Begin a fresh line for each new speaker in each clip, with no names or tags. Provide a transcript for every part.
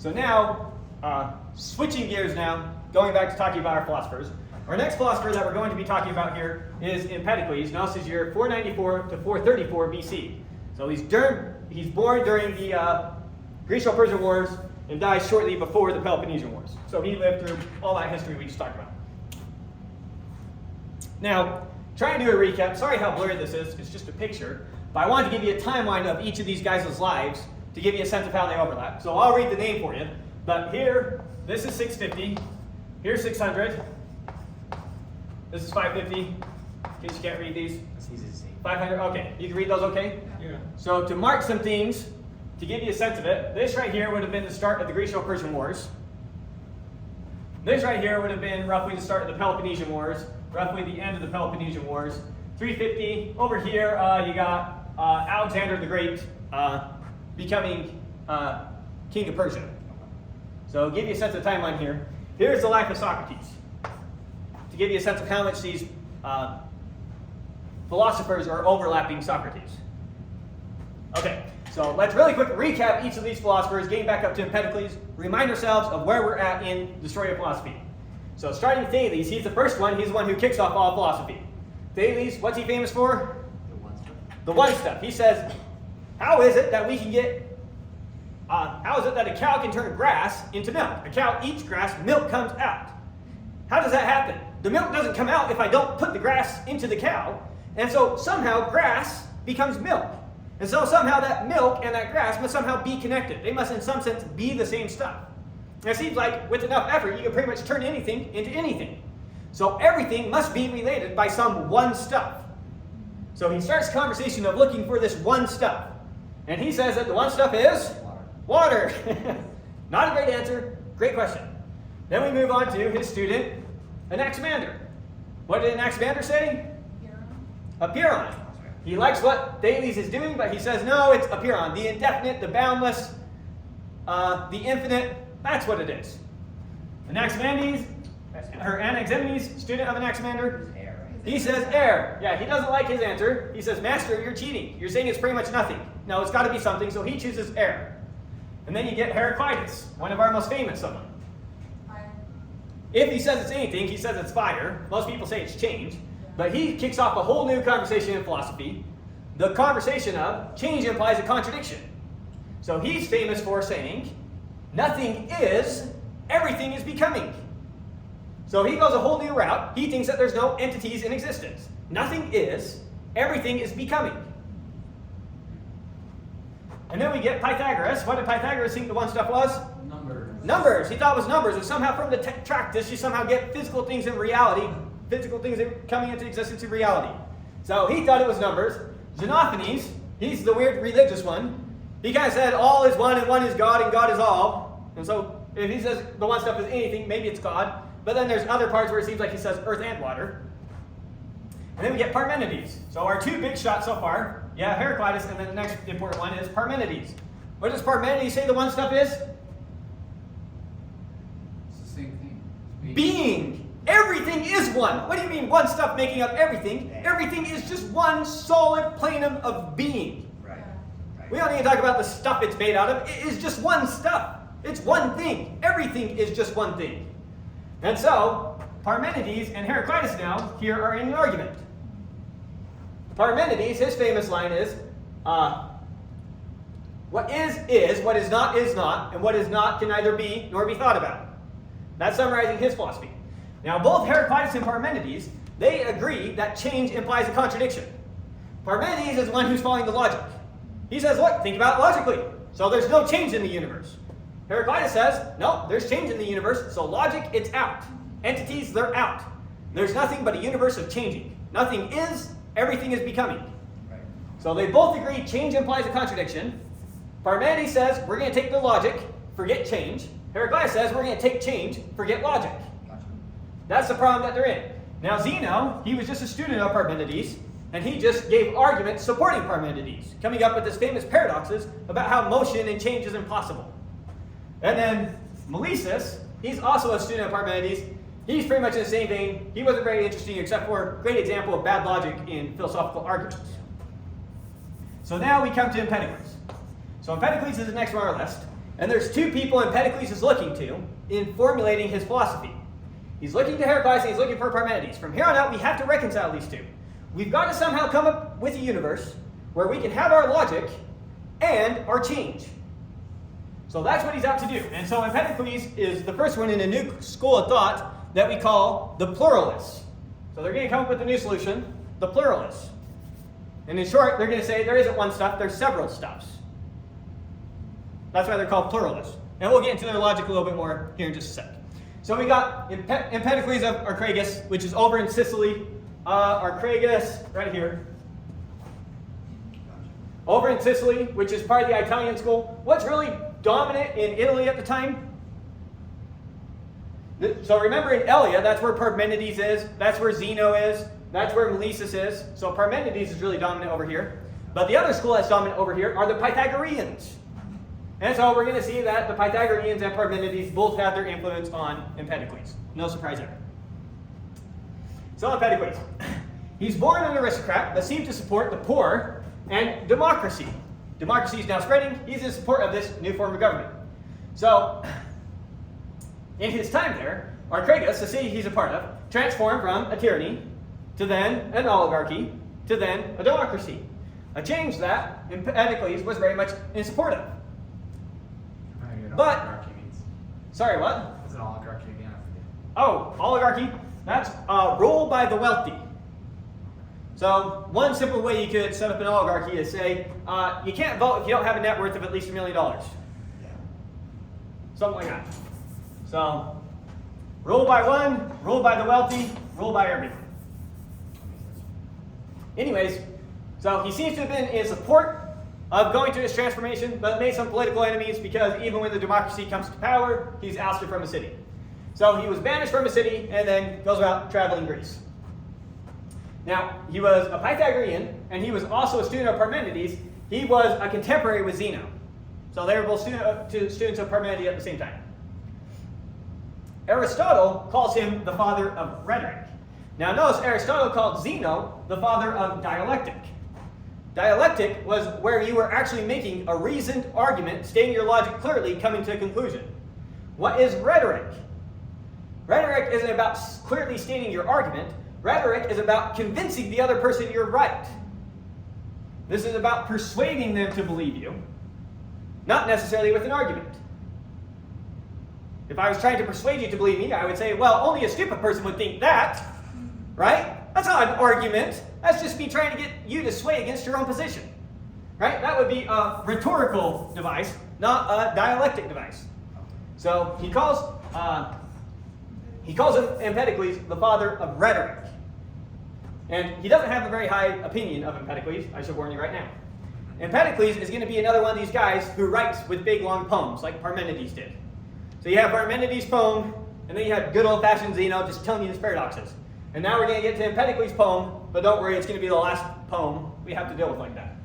So now, switching gears now, going back to talking about our philosophers. Our next philosopher that we're going to be talking about here is Empedocles. Now this is year 494 to 434 BC. So he's born during the Grecian-Persian Wars and dies shortly before the Peloponnesian Wars. So he lived through all that history we just talked about. Now, trying to do a recap. Sorry how blurry this is. It's just a picture. But I wanted to give you a timeline of each of these guys' lives to give you a sense of how they overlap. So I'll read the name for you. But here, this is 650. Here's 600. This is 550. In case you can't read these. 500. Okay. You can read those okay?
Yeah.
So to mark some things, to give you a sense of it, this right here would have been the start of the Grecian-Persian Wars. This right here would have been roughly the start of the Peloponnesian Wars, roughly the end of the Peloponnesian Wars. 350, over here you got Alexander the Great becoming king of Persia. So give you a sense of the timeline here. Here's the life of Socrates. To give you a sense of how much these philosophers are overlapping Socrates. Okay, so let's really quick recap each of these philosophers, getting back up to Empedocles, remind ourselves of where we're at in the story of philosophy. So starting with Thales, he's the first one, he's the one who kicks off all philosophy. Thales, what's he famous for?
The one stuff.
The one stuff. He says, how is it that we can get, how is it that a cow can turn grass into milk? A cow eats grass, milk comes out. How does that happen? The milk doesn't come out if I don't put the grass into the cow. And so somehow grass becomes milk. And so somehow that milk and that grass must somehow be connected. They must in some sense be the same stuff. And it seems like with enough effort you can pretty much turn anything into anything. So everything must be related by some one stuff. So he starts the conversation of looking for this one stuff. And he says that the one stuff is? Water. Not a great answer. Great question. Then we move on to his student, Anaximander. What did Anaximander say? A Pyrrhon. He likes what Thales is doing, but he says, no, it's a Pyrrhon. The indefinite, the boundless, the infinite, that's what it is. Anaximenes, student of Anaximander, he says air. Yeah, he doesn't like his answer. He says, master, you're cheating. You're saying it's pretty much nothing. No, it's got to be something, so he chooses air. And then you get Heraclitus, one of our most famous of them. If he says it's anything, he says it's fire. Most people say it's change. But he kicks off a whole new conversation in philosophy. The conversation of change implies a contradiction. So he's famous for saying, nothing is, everything is becoming. So he goes a whole new route. He thinks that there's no entities in existence. Nothing is, everything is becoming. And then we get Pythagoras. What did Pythagoras think the one stuff was?
Numbers.
Numbers. He thought it was numbers. And somehow from the Tetractys, you somehow get physical things in reality. Physical things coming into existence in reality. So he thought it was numbers. Xenophanes, he's the weird religious one. He kind of said all is one and one is God and God is all. And so if he says the one stuff is anything, maybe it's God. But then there's other parts where it seems like he says earth and water. And then we get Parmenides. So our two big shots so far, yeah, Heraclitus, and then the next important one is Parmenides. What does Parmenides say the one stuff is?
It's the same thing.
Being. Everything is one. What do you mean one stuff making up everything? Everything is just one solid plenum of being.
Right.
We don't need to talk about the stuff it's made out of. It is just one stuff. It's one thing. Everything is just one thing. And so, Parmenides and Heraclitus now here are in an argument. Parmenides, his famous line is, what is, what is not, and what is not can neither be nor be thought about. That's summarizing his philosophy. Now, both Heraclitus and Parmenides, they agree that change implies a contradiction. Parmenides is the one who's following the logic. He says, look, think about it logically. So there's no change in the universe. Heraclitus says, no, there's change in the universe, so logic, it's out. Entities, they're out. There's nothing but a universe of changing. Nothing is, everything is becoming.
Right.
So they both agree change implies a contradiction. Parmenides says, we're going to take the logic, forget change. Heraclitus says, we're going to take change, forget logic. That's the problem that they're in. Now Zeno, he was just a student of Parmenides, and he just gave arguments supporting Parmenides, coming up with his famous paradoxes about how motion and change is impossible. And then Melissus, he's also a student of Parmenides. He's pretty much in the same vein. He wasn't very interesting except for a great example of bad logic in philosophical arguments. So now we come to Empedocles. So Empedocles is the next one on our list. And there's two people Empedocles is looking to in formulating his philosophy. He's looking to Heraclius and he's looking for Parmenides. From here on out, we have to reconcile these two. We've got to somehow come up with a universe where we can have our logic and our change. So that's what he's out to do. And so Empedocles is the first one in a new school of thought that we call the pluralists. So they're going to come up with a new solution, the pluralists. And in short, they're going to say there isn't one stuff, there's several stuffs. That's why they're called pluralists. And we'll get into their logic a little bit more here in just a sec. So we got Empedocles of Acragas, which is over in Sicily. Acragas, right here. Over in Sicily, which is part of the Italian school. What's really dominant in Italy at the time? So remember in Elia, that's where Parmenides is, that's where Zeno is, that's where Melissus is. So Parmenides is really dominant over here. But the other school that's dominant over here are the Pythagoreans. And so we're going to see that the Pythagoreans and Parmenides both have their influence on Empedocles. No surprise there. So Empedocles. He's born an aristocrat, but seemed to support the poor and democracy. Democracy is now spreading. He's in support of this new form of government. So, in his time there, Acragas, the city he's a part of, transformed from a tyranny to then an oligarchy to then a democracy. A change that Empedocles was very much in support of. But,
oligarchy means.
Sorry, what?
What's an oligarchy again? I forget.
Oh, oligarchy, that's rule by the wealthy. So one simple way you could set up an oligarchy is say, you can't vote if you don't have a net worth of at least $1 million.
Yeah.
Something like that. So, rule by one, rule by the wealthy, rule by everyone. Anyways, so he seems to have been in support of going through this transformation, but made some political enemies because even when the democracy comes to power, he's ousted from a city. So he was banished from a city and then goes about traveling Greece. Now, he was a Pythagorean, and he was also a student of Parmenides. He was a contemporary with Zeno. So they were both students of Parmenides at the same time. Aristotle calls him the father of rhetoric. Now notice Aristotle called Zeno the father of dialectic. Dialectic was where you were actually making a reasoned argument, stating your logic clearly, coming to a conclusion. What is rhetoric? Rhetoric isn't about clearly stating your argument. Rhetoric is about convincing the other person you're right. This is about persuading them to believe you, not necessarily with an argument. If I was trying to persuade you to believe me, I would say, well, only a stupid person would think that, right? That's not an argument. That's just me trying to get you to sway against your own position, right? That would be a rhetorical device, not a dialectic device. So he calls Empedocles the father of rhetoric. And he doesn't have a very high opinion of Empedocles, I should warn you right now. Empedocles is going to be another one of these guys who writes with big long poems, like Parmenides did. So you have Parmenides' poem, and then you have good old-fashioned Zeno just telling you his paradoxes. And now we're going to get to Empedocles' poem, but don't worry, it's going to be the last poem we have to deal with like that.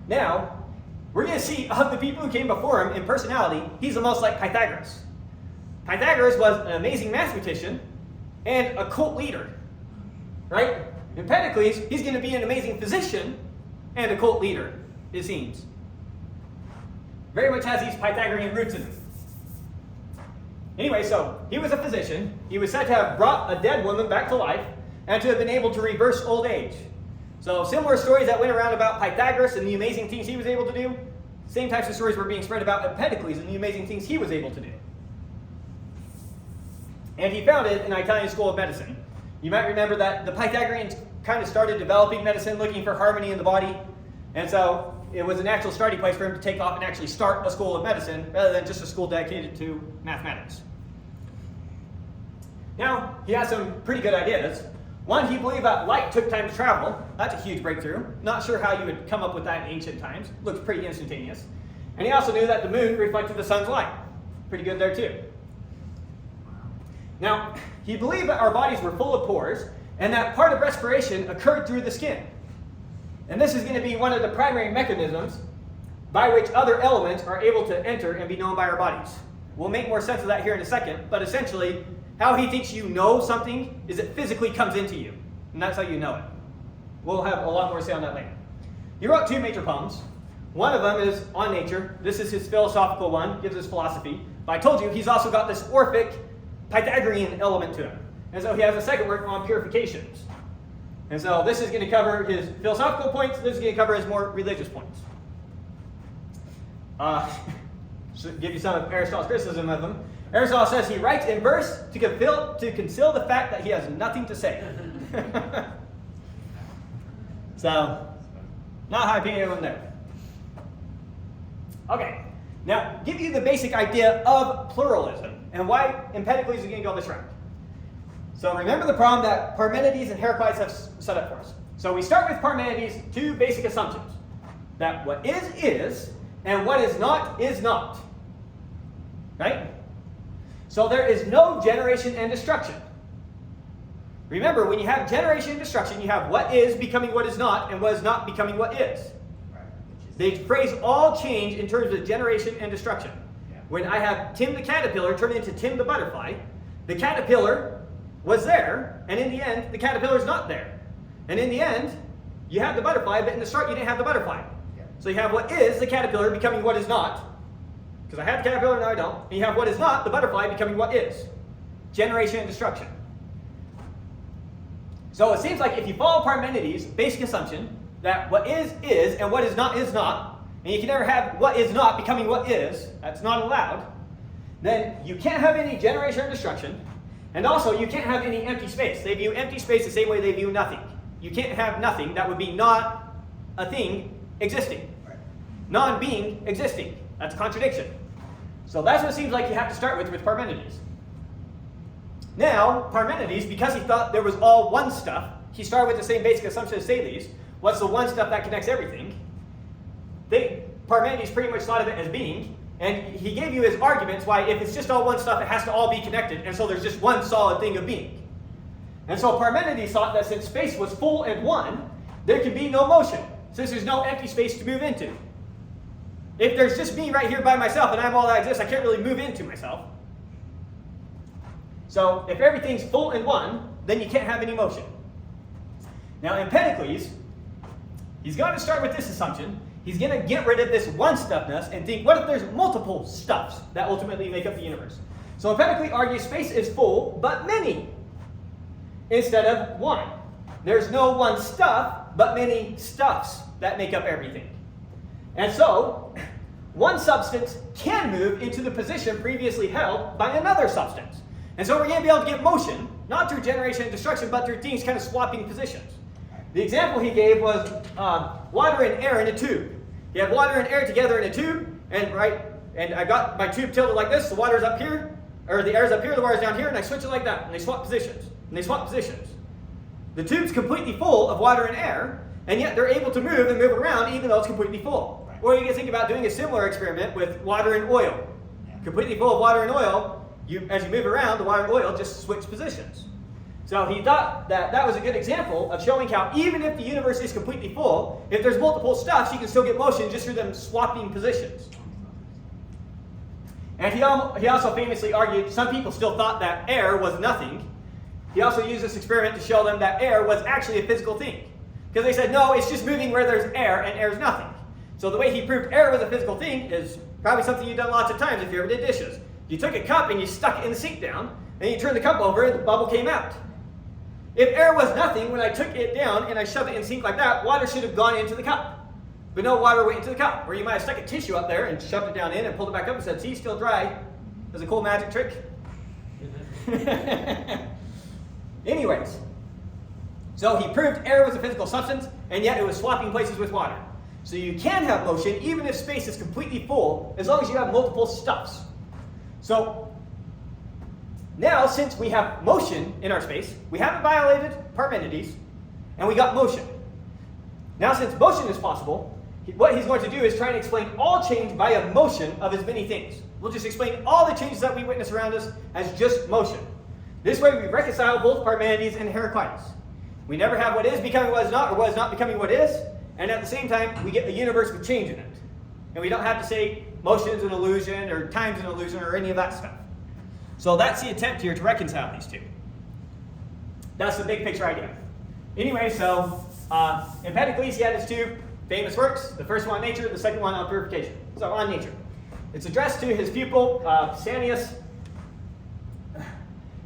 Now, we're going to see of the people who came before him in personality, he's the most like Pythagoras. Pythagoras was an amazing mathematician and a cult leader, right? Empedocles, he's going to be an amazing physician and a cult leader, it seems. Very much has these Pythagorean roots in him. Anyway, so he was a physician. He was said to have brought a dead woman back to life and to have been able to reverse old age. So similar stories that went around about Pythagoras and the amazing things he was able to do, same types of stories were being spread about Empedocles and the amazing things he was able to do. And he founded an Italian school of medicine. You might remember that the Pythagoreans kind of started developing medicine, looking for harmony in the body. And so it was a natural starting place for him to take off and actually start a school of medicine rather than just a school dedicated to mathematics. Now, he has some pretty good ideas. One, he believed that light took time to travel. That's a huge breakthrough. Not sure how you would come up with that in ancient times. Looks pretty instantaneous. And he also knew that the moon reflected the sun's light. Pretty good there too. Now, he believed that our bodies were full of pores and that part of respiration occurred through the skin. And this is going to be one of the primary mechanisms by which other elements are able to enter and be known by our bodies. We'll make more sense of that here in a second, but essentially, how he thinks you know something is it physically comes into you, and that's how you know it. We'll have a lot more to say on that later. He wrote two major poems. One of them is on nature. This is his philosophical one, gives us philosophy. But I told you he's also got this Orphic Pythagorean element to him. And so he has a second work on purifications. And so this is going to cover his philosophical points. This is going to cover his more religious points. So give you some of Aristotle's criticism of him. Aristotle says he writes in verse to conceal the fact that he has nothing to say. So, not high opinion of him there. Okay, now give you the basic idea of pluralism and why Empedocles is going to go this route. So remember the problem that Parmenides and Heraclitus have set up for us. So we start with Parmenides' two basic assumptions. That what is, and what is not, right? So there is no generation and destruction. Remember, when you have generation and destruction, you have what is becoming what is not, and what is not becoming what is. The phrase all change in terms of generation and destruction. Yeah. When I have Tim the caterpillar turn into Tim the butterfly, the caterpillar was there, and in the end, the caterpillar is not there. And in the end, you have the butterfly, but in the start, you didn't have the butterfly. Yeah. So you have what is, the caterpillar, becoming what is not. Because I have the caterpillar, now I don't. And you have what is not, the butterfly, becoming what is. Generation and destruction. So it seems like if you follow Parmenides' basic assumption, that what is, and what is not, and you can never have what is not becoming what is, that's not allowed, then you can't have any generation or destruction, and also you can't have any empty space. They view empty space the same way they view nothing. You can't have nothing, that would be not a thing existing. Non-being existing. That's a contradiction. So that's what it seems like you have to start with Parmenides. Now, Parmenides, because he thought there was all one stuff, he started with the same basic assumption as Thales. What's the one stuff that connects everything? Parmenides pretty much thought of it as being, and he gave you his arguments why if it's just all one stuff, it has to all be connected, and so there's just one solid thing of being. And so Parmenides thought that since space was full and one, there could be no motion, since there's no empty space to move into. If there's just me right here by myself and I'm all that exists, I can't really move into myself. So if everything's full and one, then you can't have any motion. Now Empedocles, he's going to start with this assumption. He's going to get rid of this one stuffness and think, what if there's multiple stuffs that ultimately make up the universe? So Empedocles argues space is full, but many, instead of one. There's no one stuff, but many stuffs that make up everything. And so, one substance can move into the position previously held by another substance. And so we're going to be able to get motion, not through generation and destruction, but through things kind of swapping positions. The example he gave was water and air in a tube. You have water and air together in a tube, and I got my tube tilted like this, the water's up here, or the air's up here, the water's down here, and I switch it like that, and they swap positions. The tube's completely full of water and air, and yet they're able to move and move around even though it's completely full. Or you can think about doing a similar experiment with water and oil. Completely full of water and oil, as you move around, the water and oil just switch positions. So he thought that that was a good example of showing how even if the universe is completely full, if there's multiple stuffs, you can still get motion just through them swapping positions. And he also famously argued some people still thought that air was nothing. He also used this experiment to show them that air was actually a physical thing. Because they said, no, it's just moving where there's air, and air's nothing. So the way he proved air was a physical thing is probably something you've done lots of times if you ever did dishes. You took a cup and you stuck it in the sink down, and you turned the cup over and the bubble came out. If air was nothing, when I took it down and I shoved it in the sink like that, water should have gone into the cup. But no water went into the cup. Or you might have stuck a tissue up there and shoved it down in and pulled it back up and said, see, still dry. That's a cool magic trick. Anyways, so he proved air was a physical substance, and yet it was swapping places with water. So you can have motion even if space is completely full, as long as you have multiple stuffs. So now, since we have motion in our space, we haven't violated Parmenides, and we got motion. Now, since motion is possible, what he's going to do is try and explain all change via motion of as many things. We'll just explain all the changes that we witness around us as just motion. This way we reconcile both Parmenides and Heraclitus. We never have what is becoming what is not, or what is not becoming what is, and at the same time we get a universe with change in it. And we don't have to say motion's an illusion, or time's an illusion, or any of that stuff. So that's the attempt here to reconcile these two. That's the big picture idea. Anyway, so Empedocles, he had his two famous works. The first one on nature, the second one on purification. So on nature. It's addressed to his pupil, Sanius.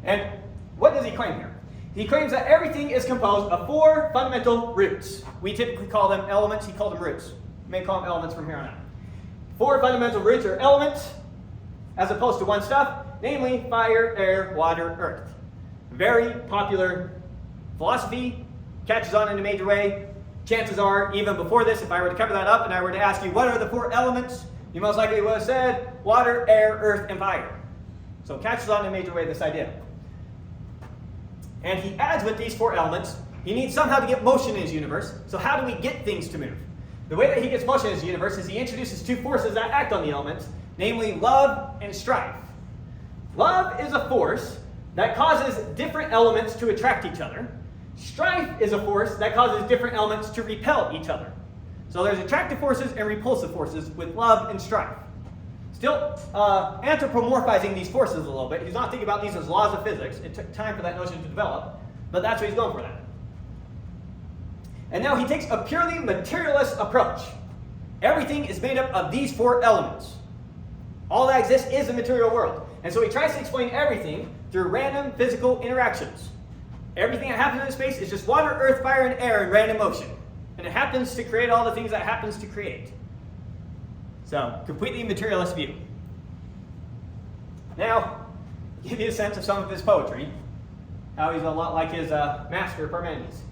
And what does he claim here? He claims that everything is composed of 4 fundamental roots. We typically call them elements. He called them roots. We may call them elements from here on out. 4 fundamental roots or elements, as opposed to one stuff, namely fire, air, water, earth. Very popular philosophy, catches on in a major way. Chances are, even before this, if I were to cover that up and I were to ask you what are the 4 elements, you most likely would have said water, air, earth, and fire. So catches on in a major way this idea. And he adds with these 4 elements, he needs somehow to get motion in his universe. So how do we get things to move? The way that he gets motion in his universe is he introduces 2 forces that act on the elements, namely love and strife. Love is a force that causes different elements to attract each other. Strife is a force that causes different elements to repel each other. So there's attractive forces and repulsive forces with love and strife. Still anthropomorphizing these forces a little bit. He's not thinking about these as laws of physics. It took time for that notion to develop, but that's what he's going for that. And now he takes a purely materialist approach. Everything is made up of these 4 elements. All that exists is the material world. And so he tries to explain everything through random physical interactions. Everything that happens in space is just water, earth, fire, and air in random motion. And it happens to create all the things that it happens to create. So, completely materialist view. Now, to give you a sense of some of his poetry, how he's a lot like his master Parmenides.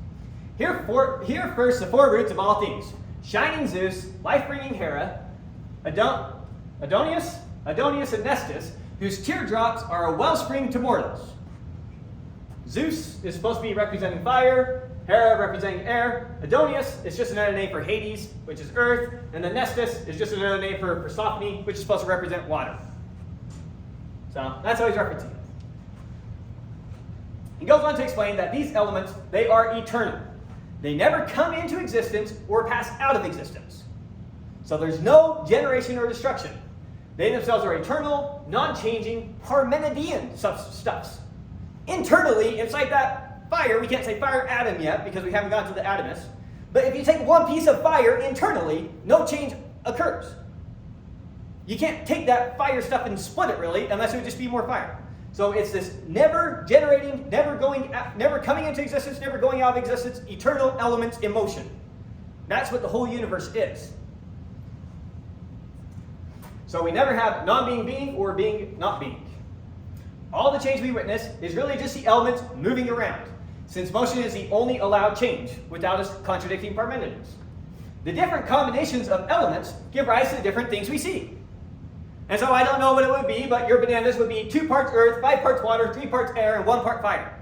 Here first the 4 roots of all things. Shining Zeus, life-bringing Hera, Adonis, and Nestus, whose teardrops are a wellspring to mortals. Zeus is supposed to be representing fire, Hera representing air, Adonis is just another name for Hades, which is earth, and then Nestus is just another name for Persephone, which is supposed to represent water. So that's how he's referencing it. He goes on to explain that these elements, they are eternal. They never come into existence or pass out of existence. So there's no generation or destruction. They themselves are eternal, non-changing, Parmenidean stuffs. Internally, inside that fire, we can't say fire atom yet because we haven't gotten to the atomists. But if you take one piece of fire internally, no change occurs. You can't take that fire stuff and split it really, unless it would just be more fire. So it's this never generating, never coming into existence, never going out of existence, eternal elements in motion. That's what the whole universe is. So we never have non-being being or being not being. All the change we witness is really just the elements moving around, since motion is the only allowed change without us contradicting Parmenides. The different combinations of elements give rise to the different things we see. And so I don't know what it would be, but your bananas would be 2 parts earth, 5 parts water, 3 parts air, and 1 part fire.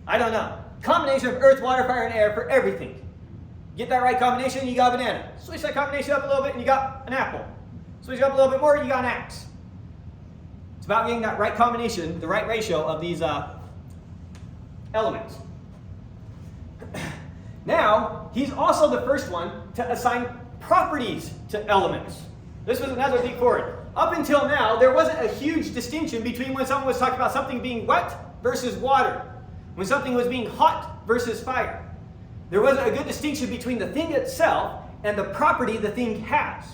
I don't know. Combination of earth, water, fire, and air for everything. Get that right combination, you got a banana. Switch that combination up a little bit, and you got an apple. Switch it up a little bit more, you got an axe. It's about getting that right combination, the right ratio of these elements. Now, he's also the first one to assign properties to elements. This was another leap forward. Up until now, there wasn't a huge distinction between when someone was talking about something being wet versus water, when something was being hot versus fire. There wasn't a good distinction between the thing itself and the property the thing has.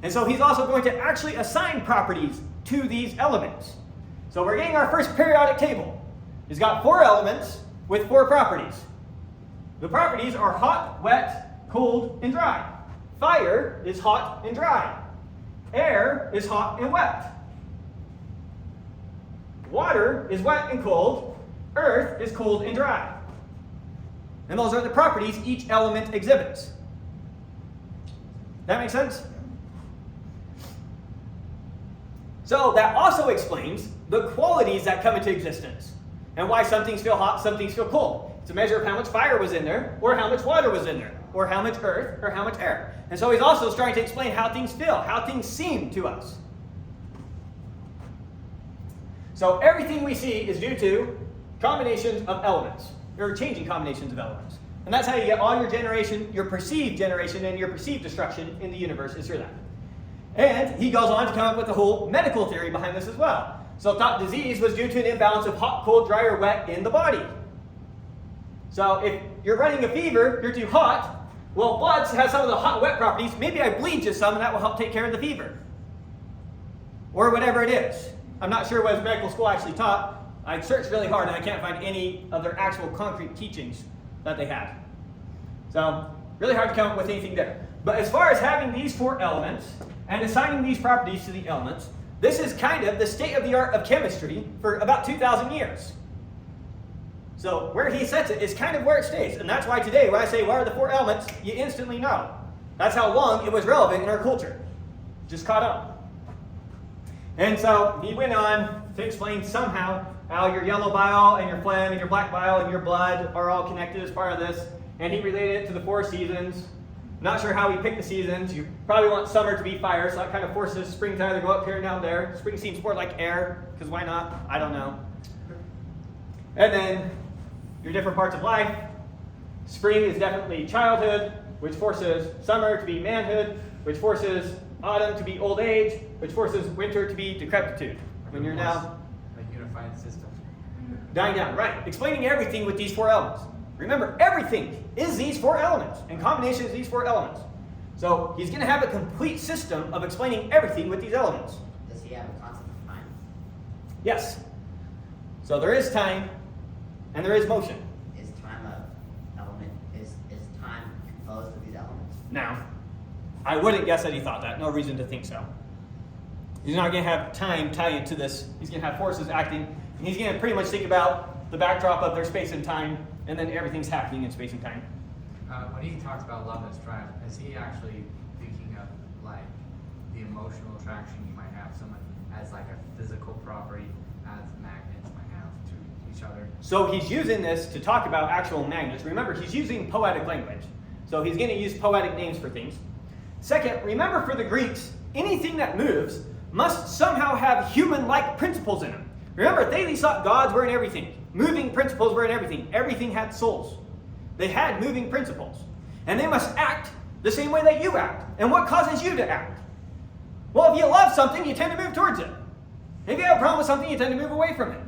And so he's also going to actually assign properties to these elements. So we're getting our first periodic table. It's got 4 elements with 4 properties. The properties are hot, wet, cold, and dry. Fire is hot and dry. Air is hot and wet. Water is wet and cold. Earth is cold and dry. And those are the properties each element exhibits. That makes sense? So that also explains the qualities that come into existence and why some things feel hot, some things feel cold. It's a measure of how much fire was in there, or how much water was in there, or how much earth, or how much air. And so he's also trying to explain how things feel, how things seem to us. So everything we see is due to combinations of elements, or changing combinations of elements. And that's how you get all your generation, your perceived generation, and your perceived destruction in the universe is through that. And he goes on to come up with the whole medical theory behind this as well. So thought disease was due to an imbalance of hot, cold, dry, or wet in the body. So if you're running a fever, you're too hot, Well, blood has some of the hot and wet properties. Maybe I bleed just some and that will help take care of the fever. Or whatever it is. I'm not sure what medical school actually taught. I searched really hard and I can't find any of their actual concrete teachings that they had. So, really hard to come up with anything there. But as far as having these 4 elements and assigning these properties to the elements, this is kind of the state of the art of chemistry for about 2,000 years. So where he sets it is kind of where it stays. And that's why today when I say what are the 4 elements, you instantly know. That's how long it was relevant in our culture. Just caught up. And so he went on to explain somehow how your yellow bile and your phlegm and your black bile and your blood are all connected as part of this. And he related it to the 4 seasons. Not sure how he picked the seasons. You probably want summer to be fire, so that kind of forces spring to either go up here and down there. Spring seems more like air, because why not? I don't know. And then your different parts of life. Spring is definitely childhood, which forces summer to be manhood, which forces autumn to be old age, which forces winter to be decrepitude. When you're now
a unified system.
dying down. Right. Explaining everything with these 4 elements. Remember, everything is these 4 elements, and combination is these 4 elements. So he's going to have a complete system of explaining everything with these elements.
Does he have a concept of time?
Yes. So there is time, and there is motion.
Is time a element? Is time composed of these elements?
Now, I wouldn't guess that he thought that. No reason to think so. He's not going to have time tie into this. He's going to have forces acting, and he's going to pretty much think about the backdrop of their space and time, and then everything's happening in space and time.
When he talks about love and strife, is he actually thinking of like the emotional attraction you might have someone as like a physical property as magnets might have to each other?
So he's using this to talk about actual magnets. Remember, he's using poetic language. So he's going to use poetic names for things. Second, remember for the Greeks, anything that moves must somehow have human-like principles in them. Remember, they thought gods were in everything. Moving principles were in everything. Everything had souls. They had moving principles. And they must act the same way that you act. And what causes you to act? Well, if you love something, you tend to move towards it. If you have a problem with something, you tend to move away from it.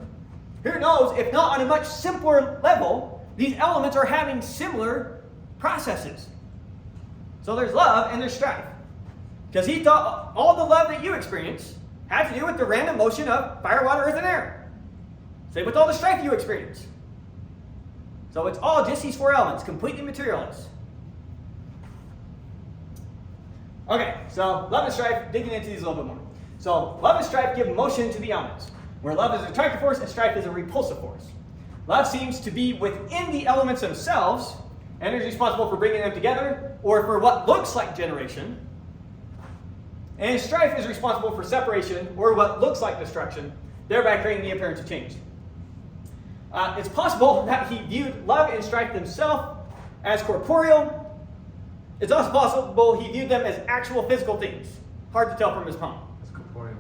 Who knows, if not on a much simpler level, these elements are having similar processes. So there's love and there's strife. Because he thought all the love that you experience had to do with the random motion of fire, water, earth, and air. Same with all the strife you experience. So it's all just these 4 elements, completely materialist. Okay, so love and strife, digging into these a little bit more. So love and strife give motion to the elements, where love is an attractive force and strife is a repulsive force. Love seems to be within the elements themselves, and is responsible for bringing them together, or for what looks like generation. And strife is responsible for separation, or what looks like destruction, thereby creating the appearance of change. It's possible that he viewed love and strife themselves as corporeal. It's also possible he viewed them as actual physical things. Hard to tell from his poem.
It's corporeal.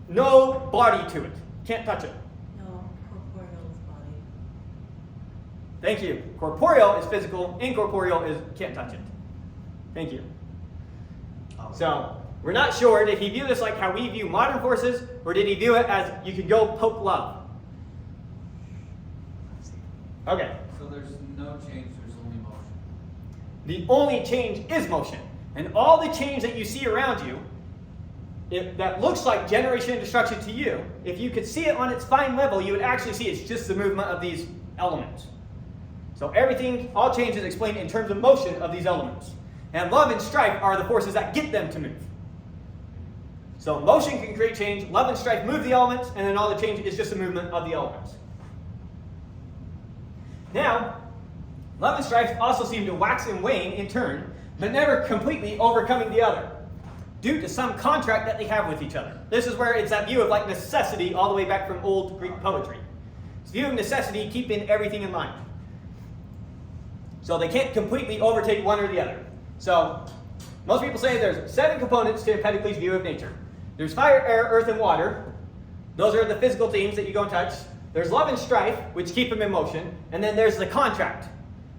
No body to it. Can't touch it.
No, corporeal is body.
Thank you. Corporeal is physical. Incorporeal is can't touch it. Thank you. So, we're not sure, did he view this like how we view modern forces, or did he view it as you could go poke love? Okay.
So there's no change, there's only motion.
The only change is motion. And all the change that you see around you, that looks like generation and destruction to you, if you could see it on its fine level, you would actually see it's just the movement of these elements. So everything, all change is explained in terms of motion of these elements. And love and strife are the forces that get them to move. So motion can create change, love and strife move the elements, and then all the change is just the movement of the elements. Now, love and strife also seem to wax and wane in turn, but never completely overcoming the other, due to some contract that they have with each other. This is where it's that view of like necessity all the way back from old Greek poetry. It's view of necessity keeping everything in line. So they can't completely overtake one or the other. So most people say there's 7 components to Empedocles' view of nature. There's fire, air, earth, and water. Those are the physical things that you go and touch. There's love and strife, which keep them in motion. And then there's the contract,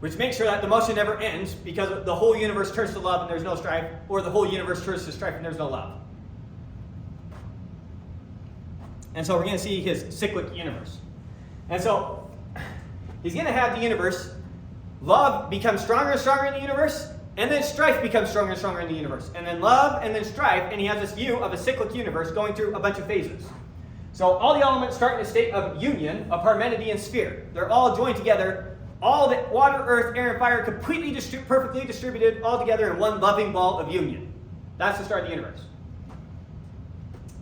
which makes sure that the motion never ends because the whole universe turns to love and there's no strife, or the whole universe turns to strife and there's no love. And so we're going to see his cyclic universe. And so he's going to have the universe, love becomes stronger and stronger in the universe, And then strife becomes stronger and stronger in the universe. And then love, and then strife, and he has this view of a cyclic universe going through a bunch of phases. So all the elements start in a state of union of Parmenidean and sphere. They're all joined together. All the water, earth, air, and fire completely perfectly distributed all together in one loving ball of union. That's the start of the universe.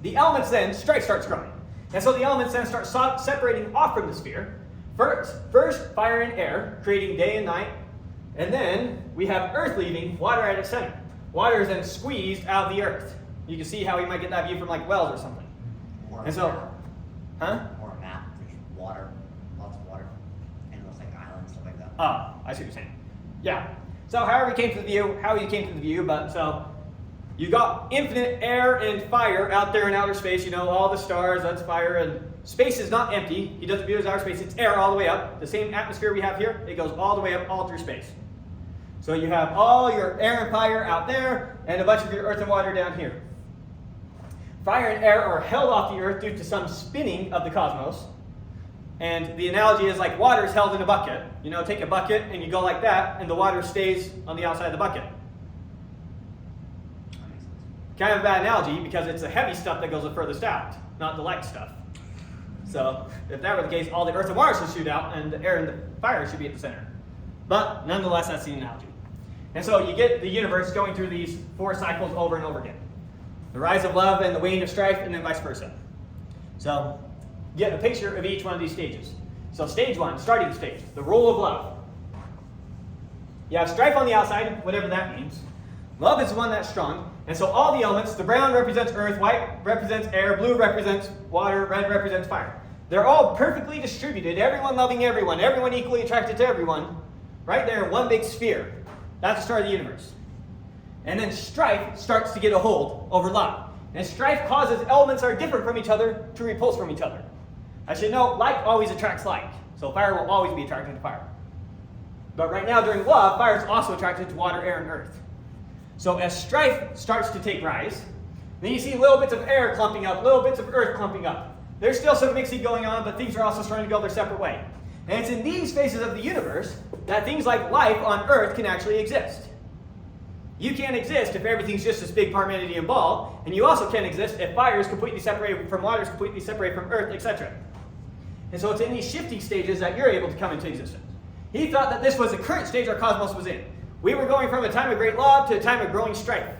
The elements then, strife starts growing. And so the elements then start separating off from the sphere. First, fire and air, creating day and night. And then we have earth leaving, water at its center. Water is then squeezed out of the earth. You can see how we might get that view from like wells or something.
Or
And so,
or a map, there's water, lots of water, and it looks like islands, stuff like that.
I see what you're saying. Yeah. So however you came to the view, but so you got infinite air and fire out there in outer space, all the stars, that's fire, and space is not empty. He doesn't view it as outer space, it's air all the way up. The same atmosphere we have here, it goes all the way up, all through space. So you have all your air and fire out there, and a bunch of your earth and water down here. Fire and air are held off the earth due to some spinning of the cosmos. And the analogy is like water is held in a bucket. Take a bucket and you go like that, and the water stays on the outside of the bucket.
That makes sense.
Kind of a bad analogy because it's the heavy stuff that goes the furthest out, not the light stuff. So if that were the case, all the earth and water should shoot out, and the air and the fire should be at the center. But nonetheless, that's the analogy. And so you get the universe going through these 4 cycles over and over again. The rise of love and the wane of strife, and then vice versa. So get a picture of each one of these stages. So stage 1, starting stage, the role of love. You have strife on the outside, whatever that means. Love is the one that's strong. And so all the elements, the brown represents earth, white represents air, blue represents water, red represents fire. They're all perfectly distributed, everyone loving everyone equally attracted to everyone, right there in one big sphere. That's the start of the universe. And then strife starts to get a hold over love. And strife causes elements that are different from each other to repulse from each other. I should note, like always attracts like. So fire will always be attracted to fire. But right now during love, fire is also attracted to water, air, and earth. So as strife starts to take rise, then you see little bits of air clumping up, little bits of earth clumping up. There's still some mixing going on, but things are also starting to go their separate way. And it's in these phases of the universe that things like life on earth can actually exist. You can't exist if everything's just this big Parmenidean ball, and you also can't exist if fire is completely separated from water, is completely separated from earth, etc. And so it's in these shifting stages that you're able to come into existence. He thought that this was the current stage our cosmos was in. We were going from a time of great love to a time of growing strife.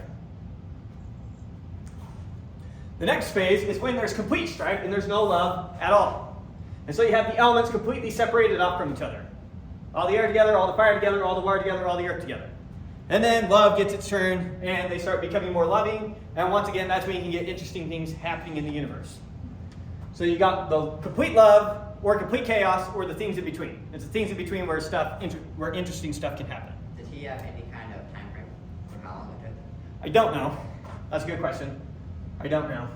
The next phase is when there's complete strife and there's no love at all. And so you have the elements completely separated off from each other. All the air together, all the fire together, all the water together, all the earth together. And then love gets its turn, and they start becoming more loving. And once again, that's when you can get interesting things happening in the universe. So you got the complete love, or complete chaos, or the things in between. It's the things in between where interesting stuff can happen.
Did he have any kind of time frame for how long it took?
I don't know. That's a good question. I don't know.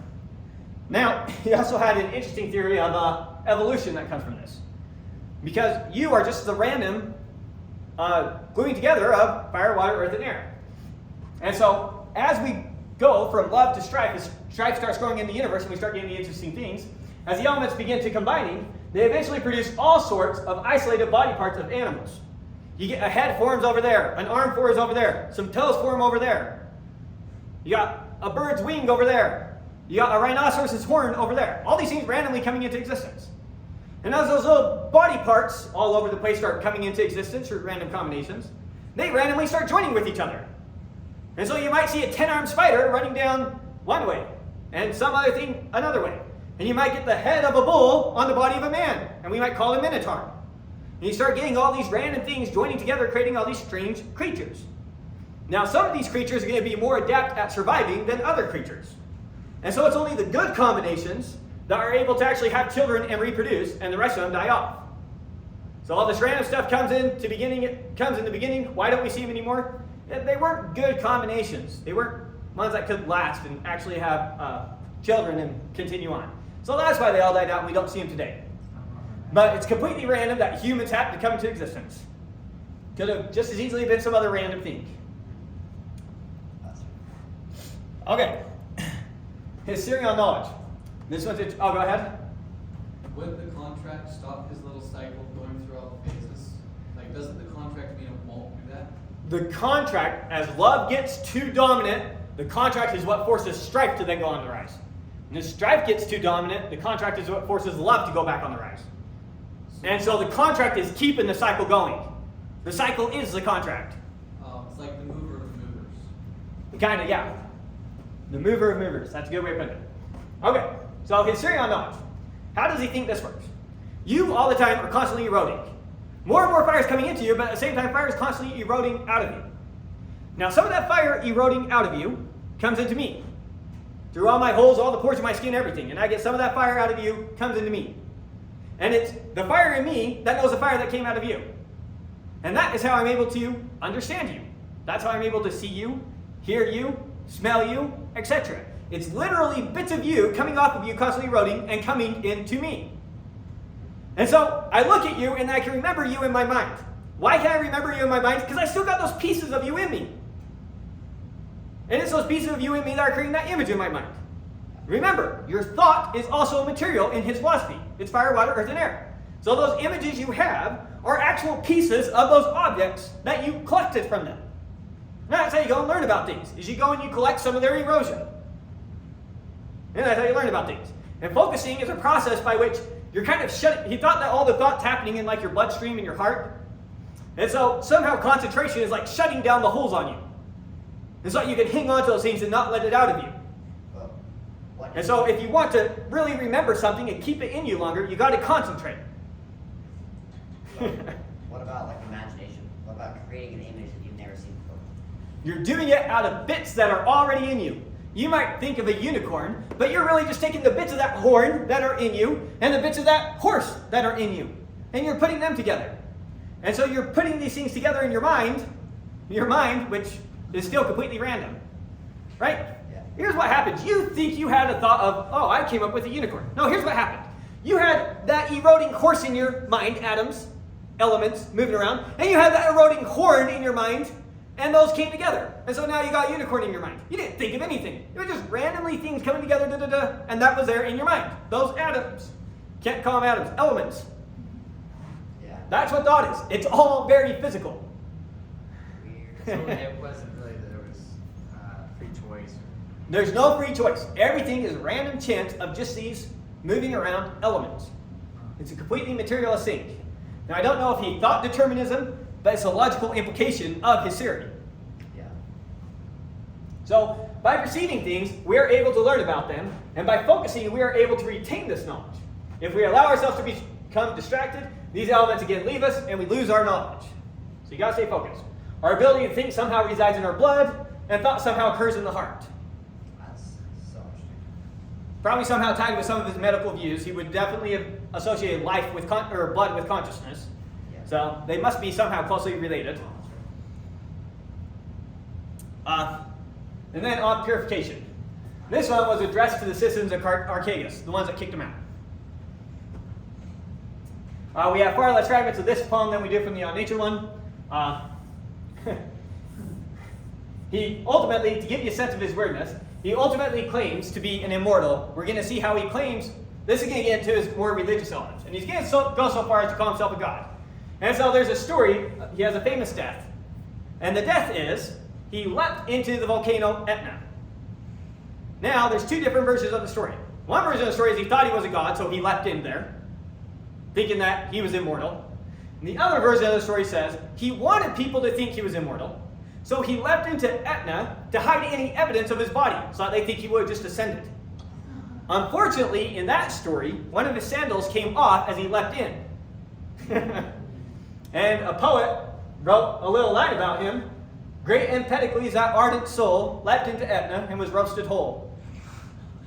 Now, he also had an interesting theory of evolution that comes from this. Because you are just the random gluing together of fire, water, earth, and air. And so, as we go from love to strife, as strife starts growing in the universe and we start getting the interesting things, as the elements begin to combining, they eventually produce all sorts of isolated body parts of animals. You get a head forms over there, an arm forms over there, some toes form over there. You got a bird's wing over there. You got a rhinoceros's horn over there. All these things randomly coming into existence. And as those little body parts all over the place start coming into existence through random combinations, they randomly start joining with each other. And so you might see a 10-armed spider running down one way, and some other thing another way. And you might get the head of a bull on the body of a man, and we might call him Minotaur. And you start getting all these random things joining together, creating all these strange creatures. Now, some of these creatures are going to be more adept at surviving than other creatures. And so it's only the good combinations that are able to actually have children and reproduce, and the rest of them die off. So all this random stuff comes in the beginning. Why don't we see them anymore? They weren't good combinations. They weren't ones that could last and actually have children and continue on. So that's why they all died out and we don't see them today. But it's completely random that humans happened to come into existence. Could have just as easily been some other random thing. Okay. His theory on knowledge. This one's go ahead.
Would the contract stop his little cycle going through all the phases? Like, doesn't the contract mean it won't do that?
the contract, as love gets too dominant, the contract is what forces strife to then go on the rise. And as strife gets too dominant, the contract is what forces love to go back on the rise. And so the contract is keeping the cycle going. The cycle is the contract.
It's like the mover of movers.
Kind of, yeah. The mover of movers. That's a good way of putting it. Okay, so his theory on knowledge. How does he think this works? You all the time are constantly eroding. More and more fire is coming into you, but at the same time, fire is constantly eroding out of you. Now, some of that fire eroding out of you comes into me. Through all my holes, all the pores of my skin, everything. And I get some of that fire out of you, comes into me. And it's the fire in me that knows the fire that came out of you. And that is how I'm able to understand you. That's how I'm able to see you, hear you, smell you, etc. It's literally bits of you coming off of you, constantly eroding, and coming into me. And so I look at you and I can remember you in my mind. Why can I remember you in my mind? Because I still got those pieces of you in me. And it's those pieces of you in me that are creating that image in my mind. Remember, your thought is also a material in his philosophy. It's fire, water, earth, and air. So those images you have are actual pieces of those objects that you collected from them. Now, that's how you go and learn about things, is you go and you collect some of their erosion. And that's how you learn about things. And focusing is a process by which you're kind of shutting. He thought that all the thoughts happening in like your bloodstream and your heart. And so somehow concentration is like shutting down the holes on you. And so you can hang on to those things and not let it out of you. And so if you want to really remember something and keep it in you longer, you got to concentrate.
What about like imagination? What about creating an image that you've never seen before?
You're doing it out of bits that are already in you. You might think of a unicorn, but you're really just taking the bits of that horn that are in you and the bits of that horse that are in you. And you're putting them together. And so you're putting these things together in your mind, which is still completely random. Right?
Yeah.
Here's what happens. You think you had a thought of, oh, I came up with a unicorn. No, here's what happened. You had that eroding horse in your mind, atoms, elements moving around, and you had that eroding horn in your mind, and those came together. And so now you got unicorn in your mind. You didn't think of anything. It was just randomly things coming together, and that was there in your mind. Those atoms. Can't call them atoms, elements.
Yeah.
That's what thought is. It's all very physical.
So it wasn't really that there was free choice.
There's no free choice. Everything is random chance of just these moving around elements. It's a completely materialist thing. Now, I don't know if he thought determinism, but it's a logical implication of his theory.
Yeah.
So, by perceiving things, we are able to learn about them, and by focusing, we are able to retain this knowledge. If we allow ourselves to become distracted, these elements again leave us, and we lose our knowledge. So you gotta stay focused. Our ability to think somehow resides in our blood, and thought somehow occurs in the heart.
That's so interesting.
Probably somehow tied with some of his medical views. He would definitely have associated life with or blood with consciousness.
Yeah.
So they must be somehow closely related. And then on purification. This one was addressed to the citizens of Acragas, the ones that kicked him out. We have far less fragments of this poem than we do from the On Nature one. He ultimately, to give you a sense of his weirdness, he ultimately claims to be an immortal. We're going to see how he claims. This is going to get into his more religious elements. And he's going to go so far as to call himself a god. And so there's a story. He has a famous death. And the death is, he leapt into the volcano Etna. Now, there's two different versions of the story. One version of the story is he thought he was a god, so he leapt in there, thinking that he was immortal. And the other version of the story says he wanted people to think he was immortal, so he leapt into Etna to hide any evidence of his body, so that they think he would have just ascended. Unfortunately, in that story, one of his sandals came off as he leapt in. And a poet wrote a little line about him. Great Empedocles, that ardent soul, leapt into Etna and was roasted whole.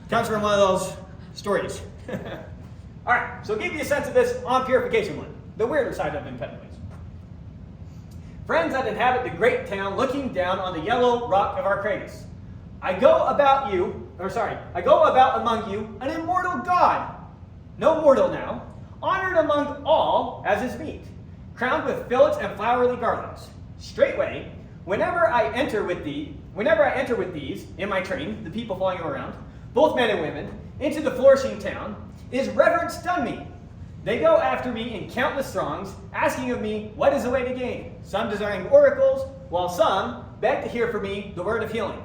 Comes from one of those stories. All right, so I'll give you a sense of this on purification one, the weirder side of Empedocles. Friends that inhabit the great town looking down on the yellow rock of Acragas. I go about among you an immortal god, no mortal now, honored among all as is meet, crowned with fillets and flowery garlands. Straightway, whenever I enter with these in my train, the people following him around, both men and women, into the flourishing town, is reverence done me. They go after me in countless throngs, asking of me what is the way to gain, some desiring oracles, while some beg to hear from me the word of healing.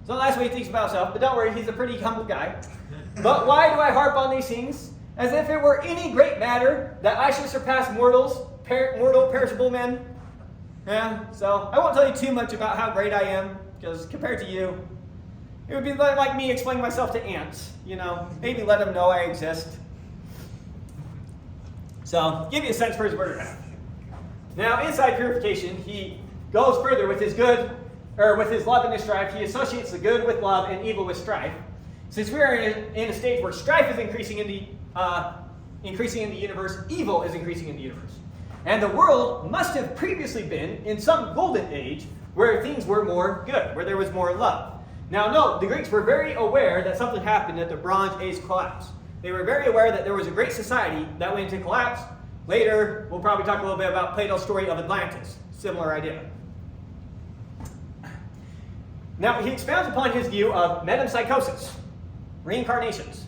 It's not the last way he thinks about himself, but don't worry, he's a pretty humble guy. But why do I harp on these things? As if it were any great matter that I should surpass mortal, perishable men. Yeah, so I won't tell you too much about how great I am, because compared to you, it would be like me explaining myself to ants. Maybe let them know I exist. So, give you a sense for his word of mouth. Now, inside purification, he goes further with his love and his strife. He associates the good with love and evil with strife. Since we are in a stage where strife is increasing in the universe, evil is increasing in the universe. And the world must have previously been in some golden age where things were more good, where there was more love. Now, note, the Greeks were very aware that something happened at the Bronze Age collapse. They were very aware that there was a great society that went into collapse. Later, we'll probably talk a little bit about Plato's story of Atlantis. Similar idea. Now, he expounds upon his view of metempsychosis, reincarnations.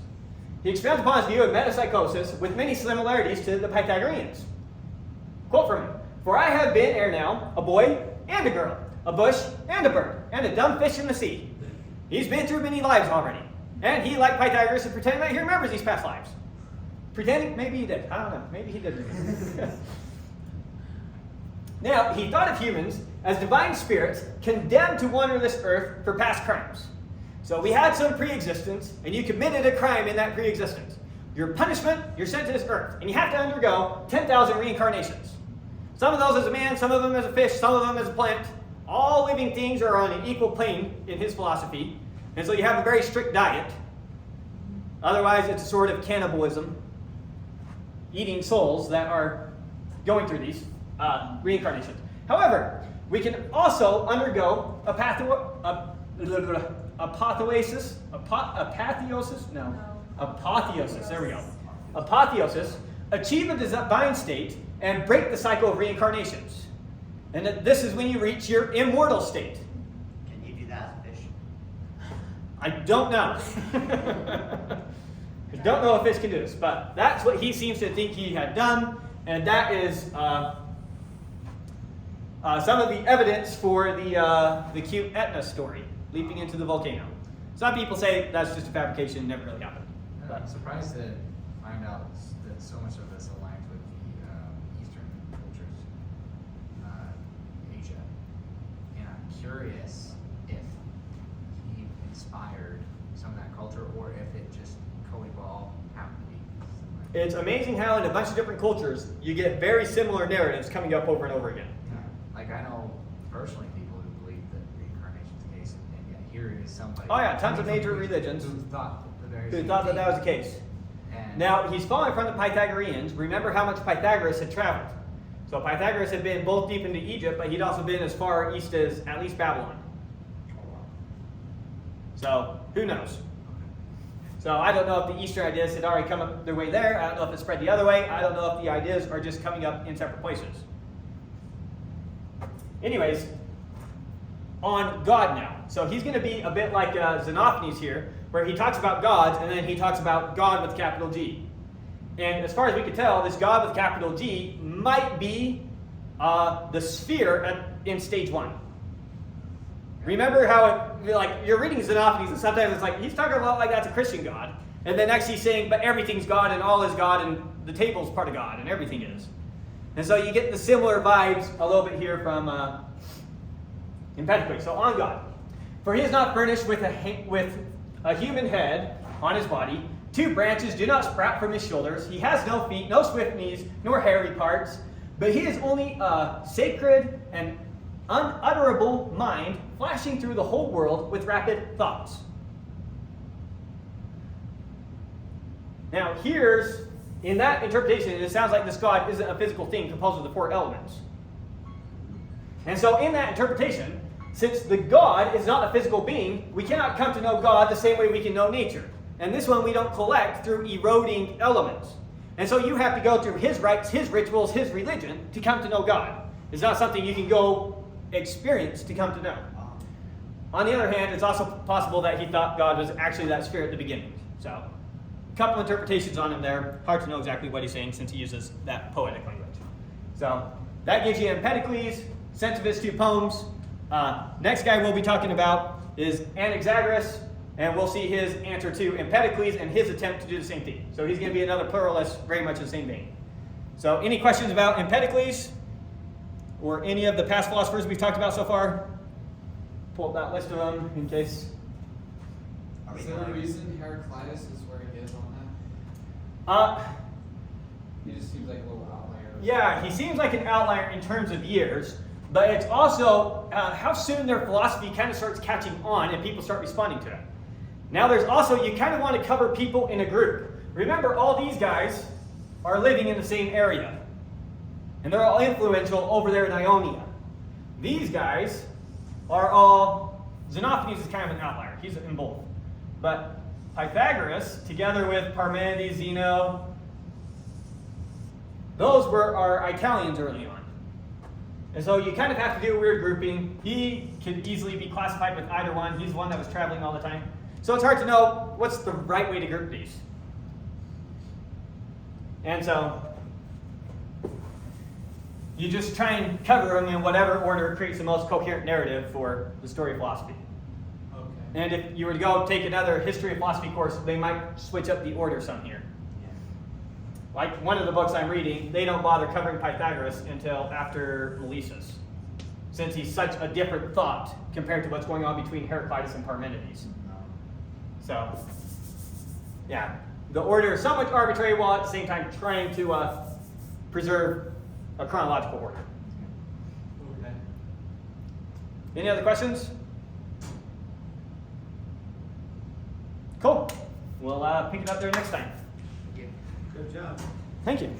He expounds upon his view of metempsychosis with many similarities to the Pythagoreans. Quote from him, "For I have been ere now a boy and a girl, a bush and a bird, and a dumb fish in the sea." He's been through many lives already. And he, like Pythagoras, is pretending that he remembers these past lives. Pretending? Maybe he did. I don't know. Maybe he did. Now, he thought of humans as divine spirits condemned to wander this earth for past crimes. So we had some pre-existence, and you committed a crime in that pre-existence. Your punishment, you're sent to this earth, and you have to undergo 10,000 reincarnations. Some of those as a man, some of them as a fish, some of them as a plant. All living things are on an equal plane in his philosophy, and so you have a very strict diet. Otherwise, it's a sort of cannibalism, eating souls that are going through these reincarnations. However, we can also undergo apotheosis. There we go. Apotheosis, achieve a divine state, and break the cycle of reincarnations. And this is when you reach your immortal state.
Can you do that as a fish?
I don't know. I don't know if fish can do this, but that's what he seems to think he had done, and that is some of the evidence for the cute Etna story, leaping into the volcano. Some people say that's just a fabrication, never really happened.
I'm surprised to find out that so much of this aligns with the Eastern cultures, Asia. And I'm curious if he inspired some of that culture or if it just co-evolved, happened to be similar.
It's amazing how in a bunch of different cultures you get very similar narratives coming up over and over again.
Yeah. Like I know personally people who believe that reincarnation is the case, and yet here is somebody.
Oh yeah, tons of major religions
who thought
that was the case.
And
Now, he's following from the Pythagoreans. Remember how much Pythagoras had traveled. So Pythagoras had been both deep into Egypt, but he'd also been as far east as at least Babylon. So, who knows? So I don't know if the Eastern ideas had already come up their way there. I don't know if it spread the other way. I don't know if the ideas are just coming up in separate places. Anyways, on God now. So he's going to be a bit like Xenophanes here, where he talks about gods, and then he talks about God with capital G. And as far as we can tell, this God with capital G might be the sphere in stage 1. Remember how you're reading Xenophanes, and sometimes it's like, he's talking a lot like that's a Christian God. And then next he's saying, but everything's God, and all is God, and the table's part of God, and everything is. And so you get the similar vibes a little bit here from Empedocles. So on God. For he is not furnished with a human head on his body. 2 branches do not sprout from his shoulders. He has no feet, no swift knees, nor hairy parts. But he is only a sacred and unutterable mind, flashing through the whole world with rapid thoughts. Now, in that interpretation, it sounds like this God isn't a physical thing composed of the 4 elements. And so in that interpretation, since the God is not a physical being, we cannot come to know God the same way we can know nature. And this one we don't collect through eroding elements. And so you have to go through his rites, his rituals, his religion to come to know God. It's not something you can go experience to come to know. On the other hand, it's also possible that he thought God was actually that sphere at the beginning. So, a couple interpretations on him there. Hard to know exactly what he's saying since he uses that poetic language. So, that gives you Empedocles, sense of his two poems. Next guy we'll be talking about is Anaxagoras, and we'll see his answer to Empedocles and his attempt to do the same thing. So he's going to be another pluralist, very much in the same vein. So any questions about Empedocles or any of the past philosophers we've talked about so far? Pull up that list of them in case.
Are we
Is there a
going?
reason Heraclitus is where he is on
Uh,
that? He just seems like a little outlier.
yeah, he seems like an outlier in terms of years, but it's also how soon their philosophy kind of starts catching on and people start responding to it. Now there's also, you kind of want to cover people in a group. Remember, all these guys are living in the same area, and they're all influential over there in Ionia. These guys are all, Xenophanes is kind of an outlier, he's in both. But Pythagoras, together with Parmenides, Zeno, those were our Italians early on. And so you kind of have to do a weird grouping. He could easily be classified with either one. He's the one that was traveling all the time. So it's hard to know what's the right way to group these. And so you just try and cover them in whatever order creates the most coherent narrative for the story of philosophy.
Okay.
And if you were to go take another history of philosophy course, they might switch up the order some here. Like one of the books I'm reading, they don't bother covering Pythagoras until after Melissus, since he's such a different thought compared to what's going on between Heraclitus and Parmenides. So, yeah, the order is somewhat arbitrary while at the same time trying to preserve a chronological order.
Okay.
Any other questions? Cool. We'll pick it up there next time.
Thank you.
Good job.
Thank you.